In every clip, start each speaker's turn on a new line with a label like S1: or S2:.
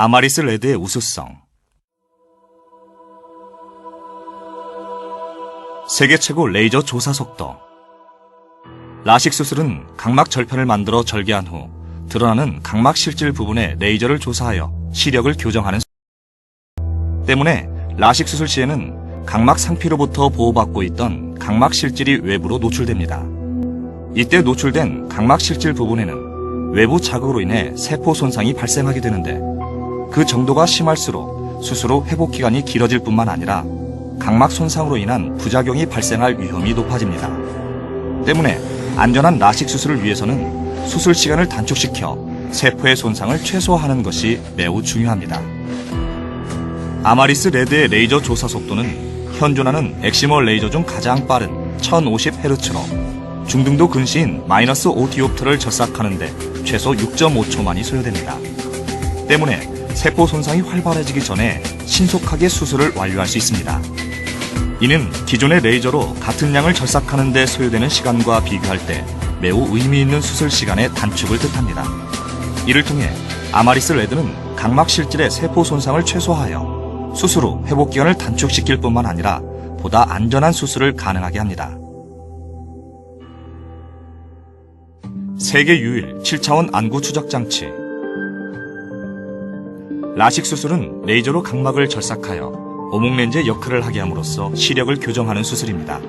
S1: 아마리스 레드의 우수성. 세계 최고 레이저 조사 속도. 라식 수술은 각막 절편을 만들어 절개한 후 드러나는 각막 실질 부분에 레이저를 조사하여 시력을 교정하는 때문에 라식 수술 시에는 각막 상피로부터 보호받고 있던 각막 실질이 외부로 노출됩니다. 이때 노출된 각막 실질 부분에는 외부 자극으로 인해 세포 손상이 발생하게 되는데, 그 정도가 심할수록 수술 후 회복 기간이 길어질 뿐만 아니라 각막 손상으로 인한 부작용이 발생할 위험이 높아집니다. 때문에 안전한 라식 수술을 위해서는 수술 시간을 단축시켜 세포의 손상을 최소화하는 것이 매우 중요합니다. 아마리스 레드의 레이저 조사 속도는 현존하는 엑시머 레이저 중 가장 빠른 1050Hz로 중등도 근시인 -5디옵트를 절삭하는데 최소 6.5초만이 소요됩니다. 때문에 세포 손상이 활발해지기 전에 신속하게 수술을 완료할 수 있습니다. 이는 기존의 레이저로 같은 양을 절삭하는 데 소요되는 시간과 비교할 때 매우 의미 있는 수술 시간의 단축을 뜻합니다. 이를 통해 아마리스 레드는 각막 실질의 세포 손상을 최소화하여 수술 후 회복 기간을 단축시킬 뿐만 아니라 보다 안전한 수술을 가능하게 합니다. 세계 유일 7차원 안구 추적 장치. 라식 수술은 레이저로 각막을 절삭하여 오목렌즈의 역할을 하게 함으로써 시력을 교정하는 수술입니다.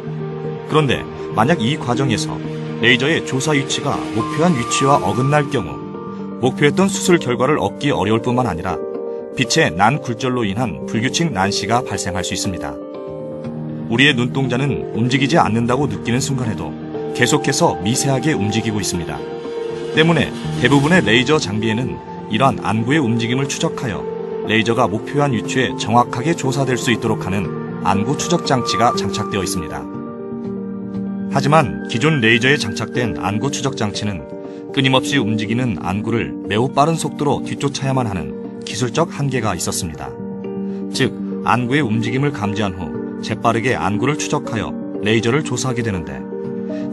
S1: 그런데 만약 이 과정에서 레이저의 조사 위치가 목표한 위치와 어긋날 경우 목표했던 수술 결과를 얻기 어려울 뿐만 아니라 빛의 난 굴절로 인한 불규칙 난시가 발생할 수 있습니다. 우리의 눈동자는 움직이지 않는다고 느끼는 순간에도 계속해서 미세하게 움직이고 있습니다. 때문에 대부분의 레이저 장비에는 이러한 안구의 움직임을 추적하여 레이저가 목표한 위치에 정확하게 조사될 수 있도록 하는 안구 추적 장치가 장착되어 있습니다. 하지만 기존 레이저에 장착된 안구 추적 장치는 끊임없이 움직이는 안구를 매우 빠른 속도로 뒤쫓아야만 하는 기술적 한계가 있었습니다. 즉, 안구의 움직임을 감지한 후 재빠르게 안구를 추적하여 레이저를 조사하게 되는데,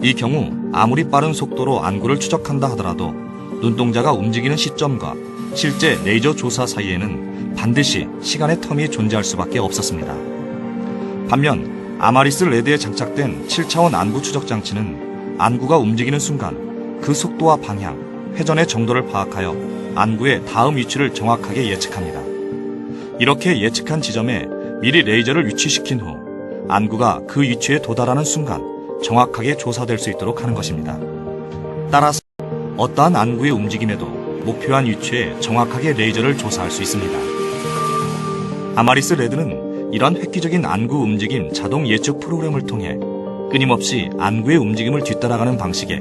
S1: 이 경우 아무리 빠른 속도로 안구를 추적한다 하더라도 눈동자가 움직이는 시점과 실제 레이저 조사 사이에는 반드시 시간의 텀이 존재할 수밖에 없었습니다. 반면 아마리스 레드에 장착된 7차원 안구 추적 장치는 안구가 움직이는 순간 그 속도와 방향, 회전의 정도를 파악하여 안구의 다음 위치를 정확하게 예측합니다. 이렇게 예측한 지점에 미리 레이저를 위치시킨 후 안구가 그 위치에 도달하는 순간 정확하게 조사될 수 있도록 하는 것입니다. 따라서 어떠한 안구의 움직임에도 목표한 위치에 정확하게 레이저를 조사할 수 있습니다. 아마리스 레드는 이러한 획기적인 안구 움직임 자동 예측 프로그램을 통해 끊임없이 안구의 움직임을 뒤따라가는 방식에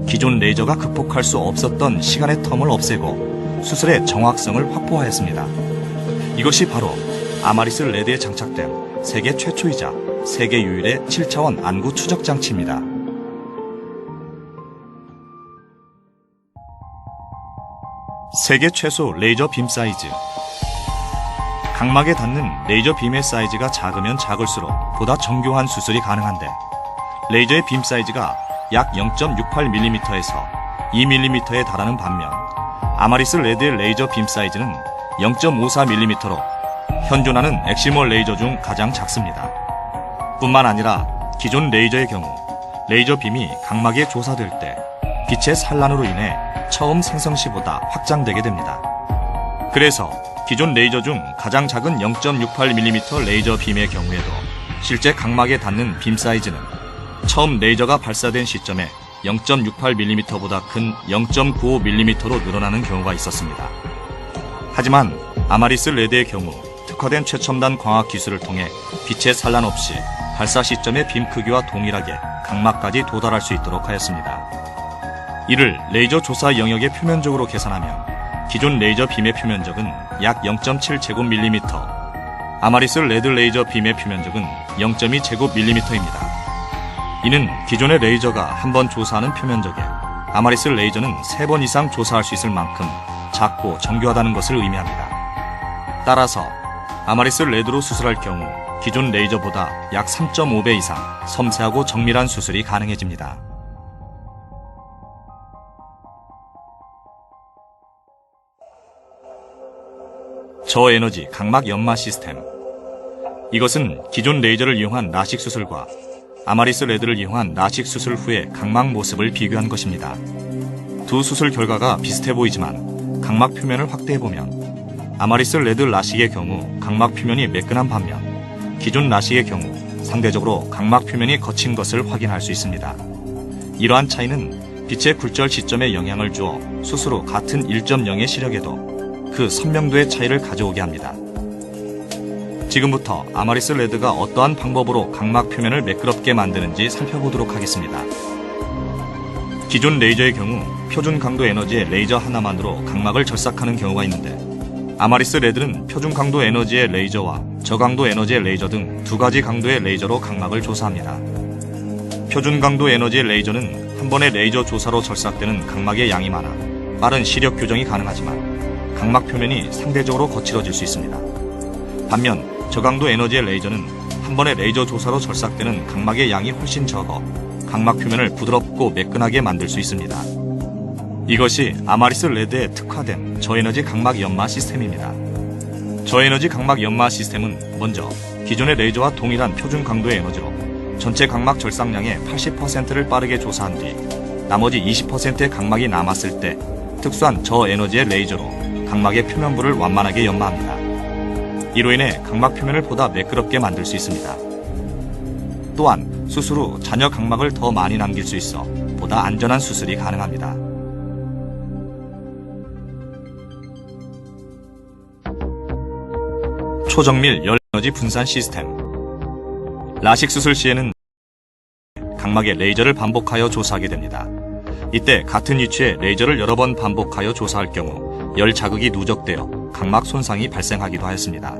S1: 기존 레이저가 극복할 수 없었던 시간의 텀을 없애고 수술의 정확성을 확보하였습니다. 이것이 바로 아마리스 레드에 장착된 세계 최초이자 세계 유일의 7차원 안구 추적 장치입니다. 세계 최소 레이저 빔 사이즈. 각막에 닿는 레이저 빔의 사이즈가 작으면 작을수록 보다 정교한 수술이 가능한데, 레이저의 빔 사이즈가 약 0.68mm에서 2mm에 달하는 반면 아마리스 레드의 레이저 빔 사이즈는 0.54mm로 현존하는 엑시머 레이저 중 가장 작습니다. 뿐만 아니라 기존 레이저의 경우 레이저 빔이 각막에 조사될 때 빛의 산란으로 인해 처음 생성 시보다 확장되게 됩니다. 그래서 기존 레이저 중 가장 작은 0.68mm 레이저 빔의 경우에도 실제 각막에 닿는 빔 사이즈는 처음 레이저가 발사된 시점에 0.68mm보다 큰 0.95mm로 늘어나는 경우가 있었습니다. 하지만 아마리스 레드의 경우 특화된 최첨단 광학 기술을 통해 빛의 산란 없이 발사 시점의 빔 크기와 동일하게 각막까지 도달할 수 있도록 하였습니다. 이를 레이저 조사 영역의 표면적으로 계산하면 기존 레이저 빔의 표면적은 약 0.7제곱밀리미터, 아마리스 레드 레이저 빔의 표면적은 0.2제곱밀리미터입니다. 이는 기존의 레이저가 한 번 조사하는 표면적에 아마리스 레이저는 3번 이상 조사할 수 있을 만큼 작고 정교하다는 것을 의미합니다. 따라서 아마리스 레드로 수술할 경우 기존 레이저보다 약 3.5배 이상 섬세하고 정밀한 수술이 가능해집니다. 저에너지 각막 연마 시스템. 이것은 기존 레이저를 이용한 라식 수술과 아마리스 레드를 이용한 라식 수술 후의 각막 모습을 비교한 것입니다. 두 수술 결과가 비슷해 보이지만 각막 표면을 확대해보면 아마리스 레드 라식의 경우 각막 표면이 매끈한 반면 기존 라식의 경우 상대적으로 각막 표면이 거친 것을 확인할 수 있습니다. 이러한 차이는 빛의 굴절 시점에 영향을 주어 수술 후 같은 1.0의 시력에도 그 선명도의 차이를 가져오게 합니다. 지금부터 아마리스 레드가 어떠한 방법으로 각막 표면을 매끄럽게 만드는지 살펴보도록 하겠습니다. 기존 레이저의 경우 표준 강도 에너지의 레이저 하나만으로 각막을 절삭하는 경우가 있는데 아마리스 레드는 표준 강도 에너지의 레이저와 저강도 에너지의 레이저 등 두 가지 강도의 레이저로 각막을 조사합니다. 표준 강도 에너지의 레이저는 한 번의 레이저 조사로 절삭되는 각막의 양이 많아 빠른 시력 교정이 가능하지만 각막 표면이 상대적으로 거칠어질 수 있습니다. 반면 저강도 에너지의 레이저는 한 번의 레이저 조사로 절삭되는 각막의 양이 훨씬 적어 각막 표면을 부드럽고 매끈하게 만들 수 있습니다. 이것이 아마리스 레드에 특화된 저에너지 각막 연마 시스템입니다. 저에너지 각막 연마 시스템은 먼저 기존의 레이저와 동일한 표준 강도의 에너지로 전체 각막 절삭량의 80%를 빠르게 조사한 뒤 나머지 20%의 각막이 남았을 때 특수한 저에너지의 레이저로 각막의 표면부를 완만하게 연마합니다. 이로 인해 각막 표면을 보다 매끄럽게 만들 수 있습니다. 또한 수술 후 잔여 각막을 더 많이 남길 수 있어 보다 안전한 수술이 가능합니다. 초정밀 열 에너지 분산 시스템. 라식 수술 시에는 각막에 레이저를 반복하여 조사하게 됩니다. 이때 같은 위치에 레이저를 여러 번 반복하여 조사할 경우 열 자극이 누적되어 각막 손상이 발생하기도 하였습니다.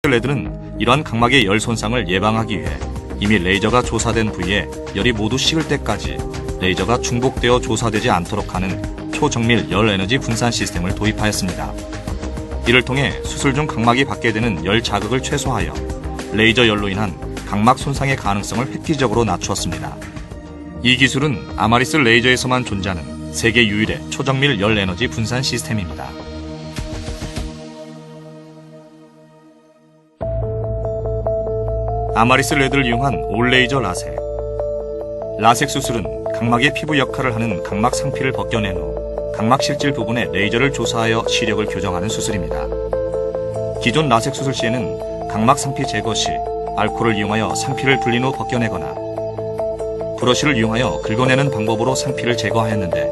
S1: 레드는 이러한 각막의 열 손상을 예방하기 위해 이미 레이저가 조사된 부위에 열이 모두 식을 때까지 레이저가 중복되어 조사되지 않도록 하는 초정밀 열 에너지 분산 시스템을 도입하였습니다. 이를 통해 수술 중 각막이 받게 되는 열 자극을 최소화하여 레이저 열로 인한 각막 손상의 가능성을 획기적으로 낮추었습니다. 이 기술은 아마리스 레이저에서만 존재하는 세계 유일의 초정밀 열 에너지 분산 시스템입니다. 아마리스 레드를 이용한 올레이저 라섹. 라섹 수술은 각막의 피부 역할을 하는 각막 상피를 벗겨낸 후 각막 실질 부분에 레이저를 조사하여 시력을 교정하는 수술입니다. 기존 라섹 수술 시에는 각막 상피 제거 시 알코올을 이용하여 상피를 불린 후 벗겨내거나 브러쉬를 이용하여 긁어내는 방법으로 상피를 제거하였는데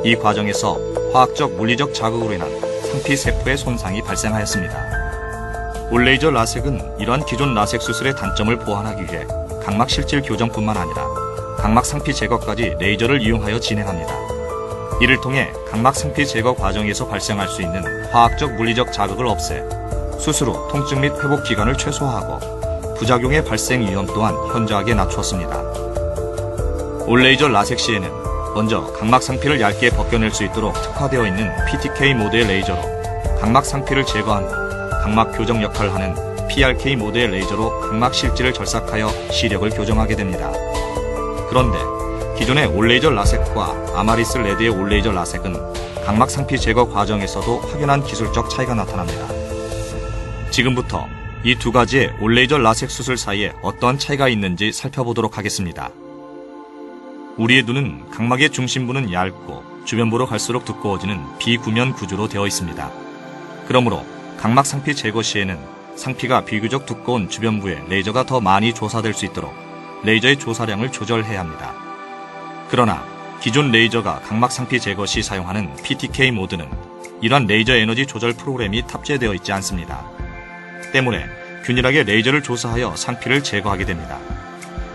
S1: 이 과정에서 화학적 물리적 자극으로 인한 상피 세포의 손상이 발생하였습니다. 올레이저 라섹은 이러한 기존 라섹 수술의 단점을 보완하기 위해 각막 실질 교정뿐만 아니라 각막 상피 제거까지 레이저를 이용하여 진행합니다. 이를 통해 각막 상피 제거 과정에서 발생할 수 있는 화학적 물리적 자극을 없애 수술 후 통증 및 회복 기간을 최소화하고 부작용의 발생 위험 또한 현저하게 낮추었습니다. 올레이저 라섹 시에는 먼저 각막 상피를 얇게 벗겨낼 수 있도록 특화되어 있는 PTK 모드의 레이저로 각막 상피를 제거한 후 각막 교정 역할을 하는 PRK 모드의 레이저로 각막 실질을 절삭하여 시력을 교정하게 됩니다. 그런데 기존의 올레이저 라섹과 아마리스 레드의 올레이저 라섹은 각막 상피 제거 과정에서도 확연한 기술적 차이가 나타납니다. 지금부터 이 두 가지의 올레이저 라섹 수술 사이에 어떠한 차이가 있는지 살펴보도록 하겠습니다. 우리의 눈은 각막의 중심부는 얇고 주변부로 갈수록 두꺼워지는 비구면 구조로 되어 있습니다. 그러므로 각막 상피 제거 시에는 상피가 비교적 두꺼운 주변부에 레이저가 더 많이 조사될 수 있도록 레이저의 조사량을 조절해야 합니다. 그러나 기존 레이저가 각막 상피 제거 시 사용하는 PTK 모드는 이러한 레이저 에너지 조절 프로그램이 탑재되어 있지 않습니다. 때문에 균일하게 레이저를 조사하여 상피를 제거하게 됩니다.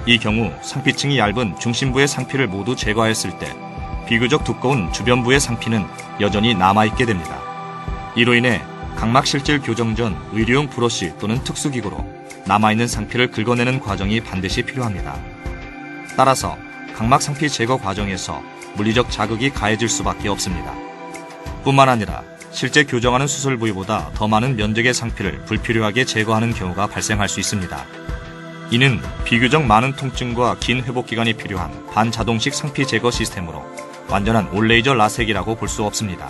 S1: 이 경우 상피층이 얇은 중심부의 상피를 모두 제거하였을 때 비교적 두꺼운 주변부의 상피는 여전히 남아있게 됩니다. 이로 인해 각막 실질 교정 전 의료용 브러쉬 또는 특수기구로 남아있는 상피를 긁어내는 과정이 반드시 필요합니다. 따라서 각막 상피 제거 과정에서 물리적 자극이 가해질 수밖에 없습니다. 뿐만 아니라 실제 교정하는 수술 부위보다 더 많은 면적의 상피를 불필요하게 제거하는 경우가 발생할 수 있습니다. 이는 비교적 많은 통증과 긴 회복 기간이 필요한 반자동식 상피 제거 시스템으로 완전한 올레이저 라섹이라고 볼 수 없습니다.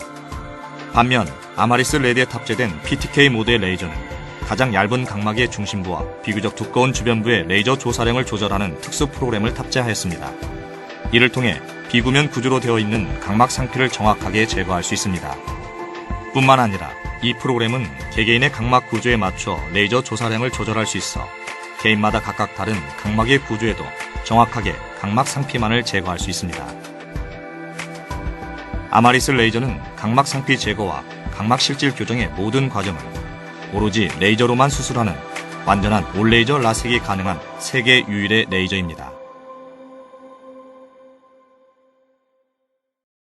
S1: 반면 아마리스 레드에 탑재된 PTK 모드의 레이저는 가장 얇은 각막의 중심부와 비교적 두꺼운 주변부의 레이저 조사량을 조절하는 특수 프로그램을 탑재하였습니다. 이를 통해 비구면 구조로 되어 있는 각막 상피를 정확하게 제거할 수 있습니다. 뿐만 아니라 이 프로그램은 개개인의 각막 구조에 맞춰 레이저 조사량을 조절할 수 있어 개인마다 각각 다른 각막의 구조에도 정확하게 각막 상피만을 제거할 수 있습니다. 아마리스 레이저는 각막 상피 제거와 각막 실질 교정의 모든 과정을 오로지 레이저로만 수술하는 완전한 올레이저 라섹이 가능한 세계 유일의 레이저입니다.